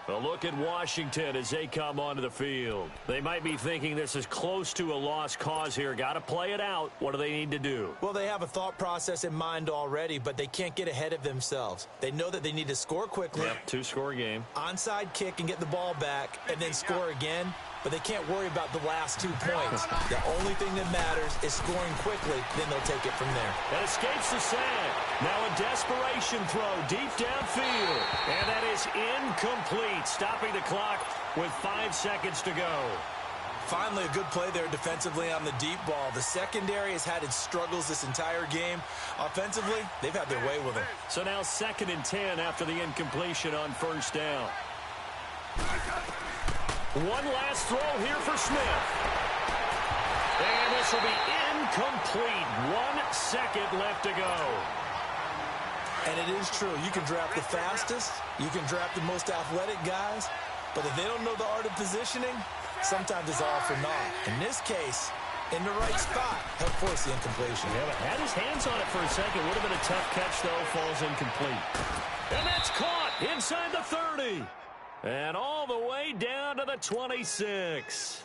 A look at Washington as they come onto the field. They might be thinking this is close to a lost cause here. Got to play it out. What do they need to do? Well, they have a thought process in mind already, but they can't get ahead of themselves. They know that they need to score quickly. Yep, 2-score game. Onside kick and get the ball back and then score again. But they can't worry about the last 2 points. The only thing that matters is scoring quickly, then they'll take it from there. That escapes the sack. Now a desperation throw deep downfield. And that is incomplete, stopping the clock with 5 seconds to go. Finally, a good play there defensively on the deep ball. The secondary has had its struggles this entire game. Offensively, they've had their way with it. So now 2nd and 10 after the incompletion on 1st down. One last throw here for Smith. And this will be incomplete. 1 second left to go. And it is true. You can draft the fastest. You can draft the most athletic guys. But if they don't know the art of positioning, sometimes it's all for naught. In this case, in the right spot, help force the incompletion. Yeah, but had his hands on it for a second. Would have been a tough catch, though. Falls incomplete. And that's caught inside the 30. And all the way down to the 26.